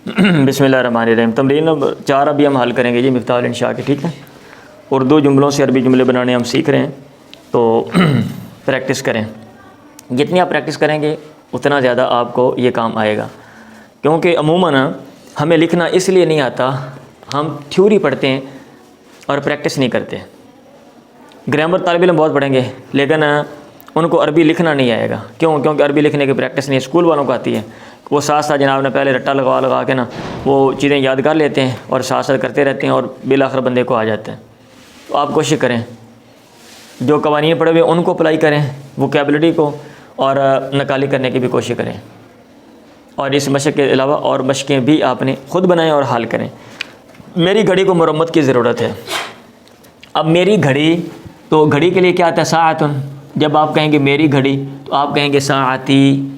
بسم اللہ الرحمن الرحیم۔ تمرین نمبر 4 ابھی ہم حل کریں گے جی مفتاح الانشاء کے، ٹھیک ہے۔ اردو جملوں سے عربی جملے بنانے ہم سیکھ رہے ہیں، تو پریکٹس کریں۔ جتنی آپ پریکٹس کریں گے اتنا زیادہ آپ کو یہ کام آئے گا، کیونکہ عموماً ہمیں لکھنا اس لیے نہیں آتا، ہم تھیوری پڑھتے ہیں اور پریکٹس نہیں کرتے۔ گرامر طالب علم بہت پڑھیں گے لیکن ان کو عربی لکھنا نہیں آئے گا، کیونکہ عربی لکھنے کی پریکٹس نہیں اسکول والوں کو آتی ہے۔ وہ ساتھ ساتھ جناب نے پہلے رٹا لگا کے نا وہ چیزیں یاد کر لیتے ہیں اور ساتھ ساتھ کرتے رہتے ہیں اور بالآخر بندے کو آ جاتے ہیں۔ تو آپ کوشش کریں جو قوانین پڑھے ہوئے ان کو اپلائی کریں، ووکیبلری کو، اور نقالی کرنے کی بھی کوشش کریں، اور اس مشق کے علاوہ اور مشقیں بھی آپ نے خود بنائیں اور حل کریں۔ میری گھڑی کو مرمت کی ضرورت ہے۔ اب میری گھڑی، تو گھڑی کے لیے کیا آتا ہے؟ ساعتن۔ جب آپ کہیں گے میری گھڑی تو آپ کہیں گے ساعتی۔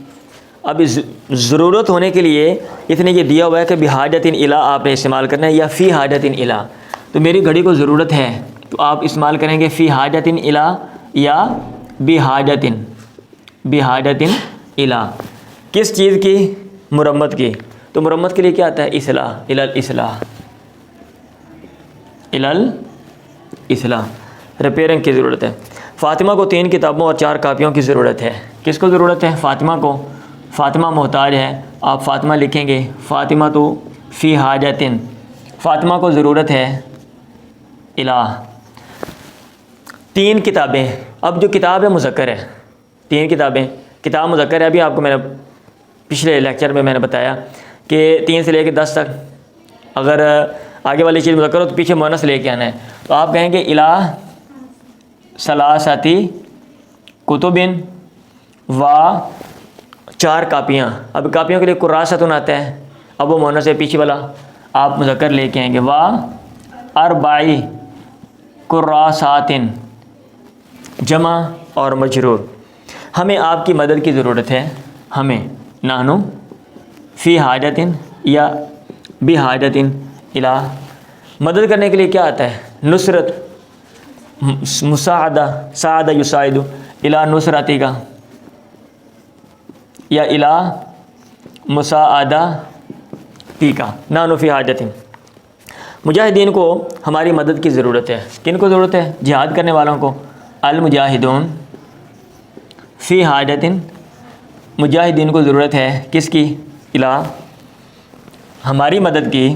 اب اس ضرورت ہونے کے لیے اس نے یہ دیا ہوا ہے کہ بحاجتن الی آپ نے استعمال کرنا ہے، یا فی حاجتن الی۔ تو میری گھڑی کو ضرورت ہے تو آپ استعمال کریں گے فی حاجتن الی یا بحاجتن الی۔ کس چیز کی؟ مرمت کی۔ تو مرمت کے لیے کیا آتا ہے؟ اصلاح، الی الاصلاح، الی الاصلاح، ریپیئرنگ کی ضرورت ہے۔ فاطمہ کو 3 کتابوں اور 4 کاپیوں کی ضرورت ہے۔ کس کو ضرورت ہے؟ فاطمہ کو۔ فاطمہ محتاج ہے، آپ فاطمہ لکھیں گے فاطمہ تو فی حاجتن، فاطمہ کو ضرورت ہے الی۔ 3 کتابیں۔ اب جو کتاب ہے مذکر ہے، 3 کتابیں، کتاب مذکر ہے۔ ابھی آپ کو میں نے پچھلے لیکچر میں نے بتایا کہ 3 سے لے کے 10 تک اگر آگے والی چیز مذکر ہو تو پیچھے مؤنث لے کے آنا ہے۔ تو آپ کہیں گے الی ثلاثتی کتب و 4 کاپیاں۔ اب کاپیوں کے لیے کراستن آتا ہے، اب وہ مؤنث ہے، پیچھے والا آپ مذکر لے کے آئیں گے و 4 کراساتن، جمع اور مجرور۔ ہمیں آپ کی مدد کی ضرورت ہے، ہمیں نحنو فی حاجتن یا بحاجتن الی۔ مدد کرنے کے لیے کیا آتا ہے؟ نصرت، مساعدہ، ساعدہ یساعد، الی نصرتی کا یا الی مساعدتی کا، نحن فی حاجتن۔ مجاہدین کو ہماری مدد کی ضرورت ہے۔ کن کو ضرورت ہے؟ جہاد کرنے والوں کو۔ المجاہدون فی حاجتن، مجاہدین کو ضرورت ہے کس کی؟ الی ہماری مدد کی،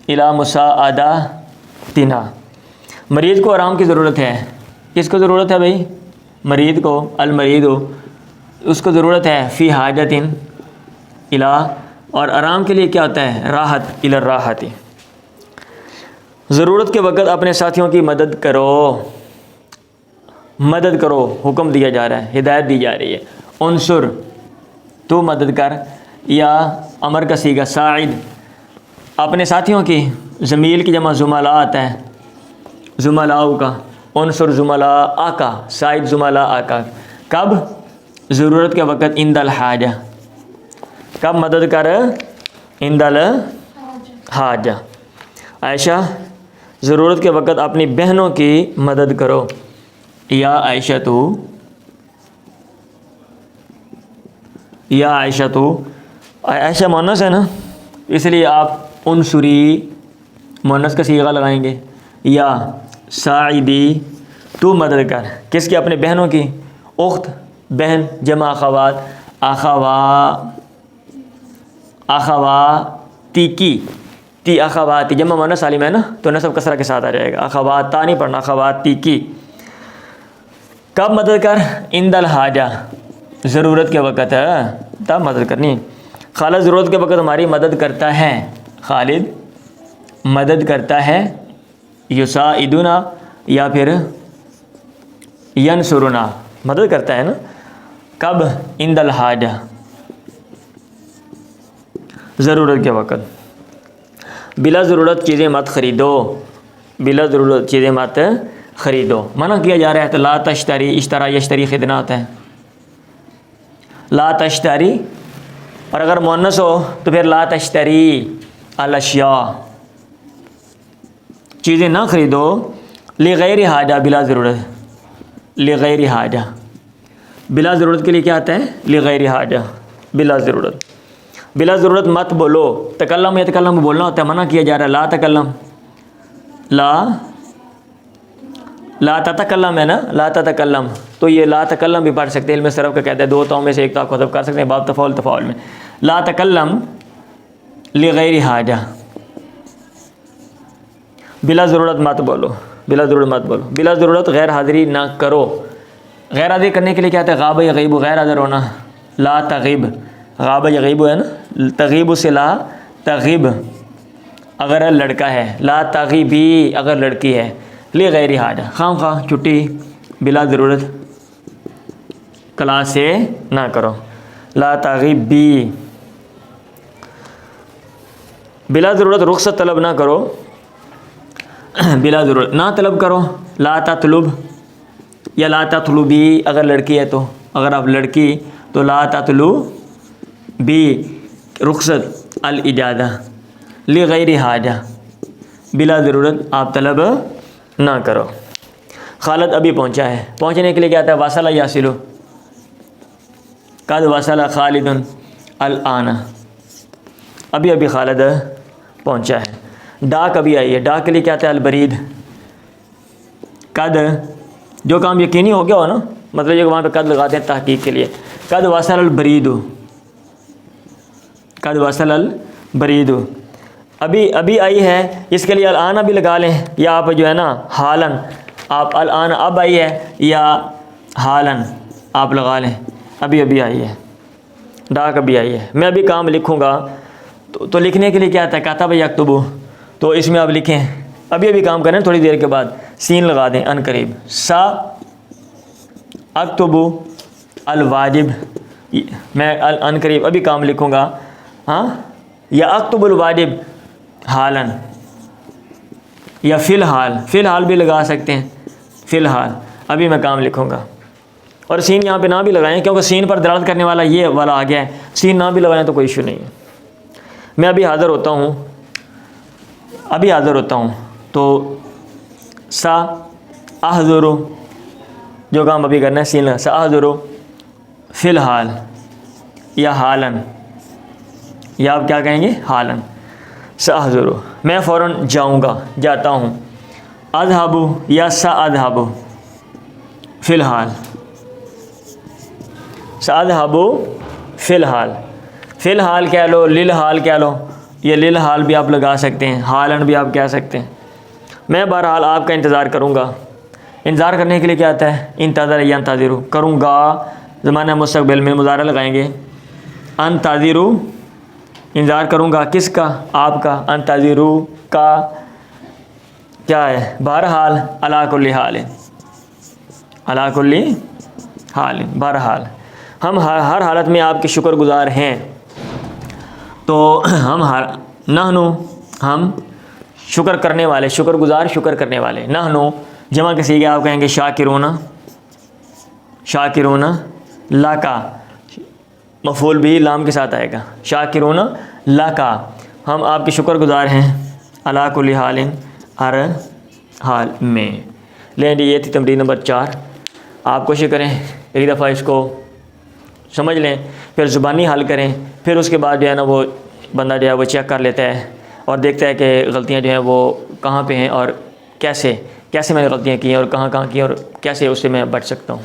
الی مساعدتنا۔ مریض کو آرام کی ضرورت ہے۔ کس کو ضرورت ہے بھائی؟ مریض کو، المریض ہو، اس کو ضرورت ہے فی حاجتن الی۔ اور آرام کے لیے کیا ہوتا ہے؟ راحت، الی الراحت۔ ضرورت کے وقت اپنے ساتھیوں کی مدد کرو، مدد کرو، حکم دیا جا رہا ہے، ہدایت دی جا رہی ہے۔ انصر، تو مدد کر، یا امر کا صیغہ ساعد، اپنے ساتھیوں کی، زمیل کی جمع زملاء آتا ہے، زملاء کا، انصر زملاء کا، ساعد زملاء کا۔ کب؟ ضرورت کے وقت، عند الحاجہ۔ کب مدد کر؟ عند الحاجہ۔ عائشہ، ضرورت کے وقت اپنی بہنوں کی مدد کرو، یا عائشہ تو، یا عائشہ تو، عائشہ مؤنث ہے نا، اس لیے آپ انصری مؤنث کا صیغہ لگائیں گے، یا ساعدی، تو مدد کر، کس کی؟ اپنے بہنوں کی۔ اخت، بہن، جمع اخوات، اخواتی کی، تی اخواتی، جمع مؤنث سالم ہے نا تو نصب کسرہ کے ساتھ آ جائے گا، اخوات، تا نہیں پڑھنا، اخواتی کی۔ کب مدد کر؟ عند الحاجہ، ضرورت کے وقت ہے تب مدد کرنی۔ خالد ضرورت کے وقت ہماری مدد کرتا ہے، خالد مدد کرتا ہے، یساعدنا یا پھر ینصرنا، مدد کرتا ہے نا۔ کب؟ عند الحاجہ، ضرورت کے وقت۔ بلا ضرورت چیزیں مت خریدو، بلا ضرورت چیزیں مت خریدو، منع کیا جا رہا ہے۔ تو لا تشتری، اشترا یشتری خریدنا ہوتا ہے، لا تشتری۔ اور اگر مؤنث ہو تو پھر لا تشتری الاشیاء، چیزیں نہ خریدو، لغیر حاجہ، بلا ضرورت، لغیر حاجہ، بلا ضرورت کے لیے کیا آتا ہے؟ لغیر حاجہ، بلا ضرورت۔ بلا ضرورت مت بولو. تکلم یتکلم بولنا ہوتا ہے, منع کیا جا رہا ہے. لا تکلم, لا تتکلم ہے نا, لا تتکلم, تو یہ لا تکلم بھی پڑھ سکتے ہیں. علم صرف کا کہتا ہے 2 تاؤں میں سے ایک تاء کو حذف کر سکتے ہیں باب تفاعل تفاعل میں. لا تکلم لغیر حاجہ, بلا ضرورت مت بولو, بلا ضرورت مت بولو. بلا ضرورت غیر حاضری نہ کرو. غیر حاضری کرنے کے لیے کیا ہے؟ غاب یغیب, غیر حاضر ہونا. لا تغیب, غاب یغیب ہے نا, تغیب سے لا تغیب اگر لڑکا ہے, لا تغیبی اگر لڑکی ہے. لغیر حاجہ خام خواہ چھٹی بلا ضرورت کلاس سے نہ کرو. لا تغیبی, بلا ضرورت رخصت طلب نہ کرو. بلا ضرورت نہ طلب کرو. لا تطلب یا لا تطلبی اگر لڑکی ہے تو, اگر آپ لڑکی تو لا تطلبی رخصت الاجازہ. لغیر حاجہ بلا ضرورت آپ طلب نہ کرو. خالد ابھی پہنچا ہے, پہنچنے کے لیے کیا آتا ہے؟ وصل یاسلو. قد وصل خالد الآن, ابھی ابھی خالد پہنچا ہے. ڈاک ابھی آئی ہے, ڈاک کے لیے کیا آتا ہے؟ البرید. قد جو کام یقینی ہو گیا ہو نا, مطلب یہ وہاں پہ قد لگاتے ہیں تحقیق کے لیے. قد وصل البرید, قد وصل البرید ابھی ابھی آئی ہے, اس کے لیے الآن ابھی لگا لیں, یا آپ جو ہے نا حالن, آپ الآن اب آئی ہے یا حالن آپ لگا لیں, ابھی ابھی آئی ہے. ڈاک ابھی آئی ہے. میں ابھی کام لکھوں گا تو لکھنے کے لیے کیا آتا ہے؟ کاتب یکتبو, تو اس میں آپ لکھیں ابھی ابھی کام کریں, تھوڑی دیر کے بعد سین لگا دیں ان قریب. سا اکتبو الواجب, میں ان قریب ابھی کام لکھوں گا. ہاں, یا اکتب الواجب حالن, یا فی الحال, فی الحال بھی لگا سکتے ہیں. فی الحال ابھی میں کام لکھوں گا. اور سین یہاں پہ نہ بھی لگائیں کیونکہ سین پر دلالت کرنے والا یہ والا آ گیا ہے. سین نہ بھی لگائیں تو کوئی ایشو نہیں ہے. میں ابھی حاضر ہوتا ہوں, ابھی حاضر ہوتا ہوں, تو سا احضرو جو کام ابھی کرنا ہے سین لگا. سا احضرو فی الحال یا حالن, یا آپ کیا کہیں گے؟ حالن. سا احضرو میں فوراً جاؤں گا, جاتا ہوں. اذهبو یا سا اذهبو فی الحال. سا اذهبو فی الحال, فی الحال کہہ لو, للحال کہہ لو, یہ للحال بھی آپ لگا سکتے ہیں, حالن بھی آپ کہہ سکتے ہیں. میں بہرحال آپ کا انتظار کروں گا. انتظار کرنے کے لیے کیا آتا ہے؟ انتظر ینتظر, کروں گا زمانہ مستقبل میں مضارع لگائیں گے. انتظر انتظار کروں گا, کس کا؟ آپ کا. انتظر کا کیا ہے؟ بہرحال. علی کل حال, علی کل حال, بہرحال ہم ہر حالت میں آپ کے شکر گزار ہیں. تو ہم نحنو ہم شکر کرنے والے, شکر گزار شکر کرنے والے. نحنو جمع کے صیغے آپ کہیں گے شاکرون, شاکرون. لاکا مفعول بھی لام کے ساتھ آئے گا. شاکرون لاکا, ہم آپ کے شکر گزار ہیں. علی کل حال, ہر حال میں. لیں جی, یہ تھی تمرین نمبر 4. آپ کوشش کریں ایک دفعہ اس کو سمجھ لیں, پھر زبانی حل کریں, پھر اس کے بعد جو ہے نا وہ بندہ جو ہے وہ چیک کر لیتا ہے اور دیکھتا ہے کہ غلطیاں جو ہیں وہ کہاں پہ ہیں اور کیسے میں نے غلطیاں کی ہیں اور کہاں کی ہیں اور کیسے اس سے میں بچ سکتا ہوں.